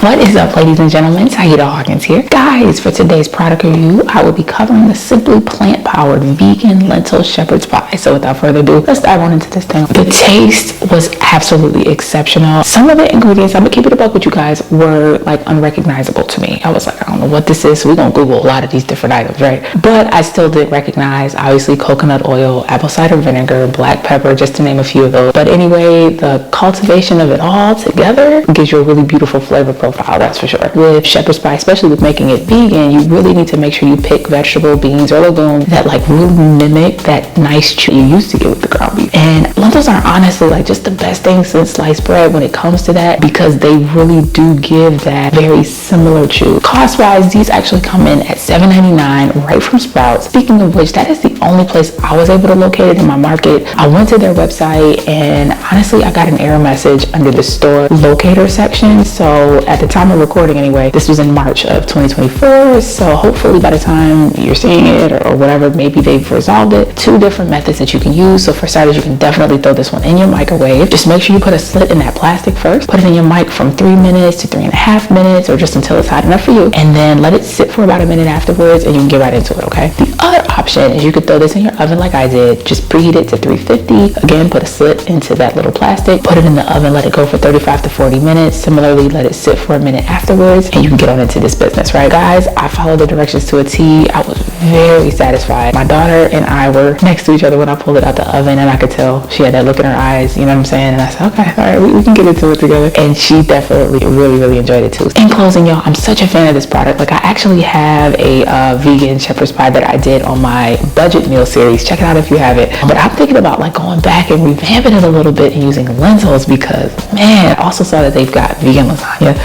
What is up, ladies and gentlemen? Tauheedah here. Guys, for today's product review, I will be covering the simply plant-powered vegan lentil shepherd's pie. So without further ado, let's dive on into this thing. The taste was absolutely exceptional. Some of the ingredients, I'm gonna keep it a buck with you guys, were like unrecognizable to me. I was like, I don't know what this is. So we're gonna Google a lot of these different items, right? But I still did recognize, obviously, coconut oil, apple cider vinegar, black pepper, just to name a few of those. But anyway, the cultivation of it all together gives you a really beautiful flavor profile, that's for sure. With shepherd's pie, especially with making it vegan, you really need to make sure you pick vegetable, beans, or legumes that like really mimic that nice chew you used to get with the ground beef. And lentils are honestly like just the best thing since sliced bread when it comes to that, because they really do give that very similar chew. Cost-wise, these actually come in at $7.99 right from Sprouts. Speaking of which, that is the only place I was able to locate it in my market. I went to their website and honestly, I got an error message under the store locator section. So at the time of recording anyway, this was in March of 2024. So hopefully by the time you're seeing it or whatever, maybe they've resolved it. Two different methods that you can use. So for starters, you can definitely throw this one in your microwave. Just make sure you put a slit in that plastic first. Put it in your mic from 3 minutes to 3.5 minutes, or just until it's hot enough for you. And then let it sit for about a minute afterwards and you can get right into it, okay? The other option is you could throw this in your oven like I did. Just preheat it to 350. Again, put a slit into that little plastic. Put it in the oven, let it go for 35 to 40 minutes. Similarly, let it sit for a minute afterwards and you can get on into this business, right? Guys, I followed the directions to a T. I was very satisfied. My daughter and I were next to each other when I pulled it out the oven, and I could tell she had that look in her eyes, you know what I'm saying? And I said, okay, all right, we can get into it together. And she definitely really enjoyed it too. In closing, y'all, I'm such a fan of this product. Like, I actually have a vegan shepherd's pie that I did on my budget meal series. Check it out if you have it. But I'm thinking about like going back and revamping it a little bit and using lentils, because man, I also saw that they've got vegan lasagna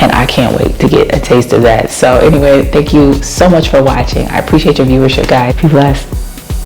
and I can't wait to get a taste of that. So anyway, thank you so much for watching. I appreciate your viewership, guys. Be blessed.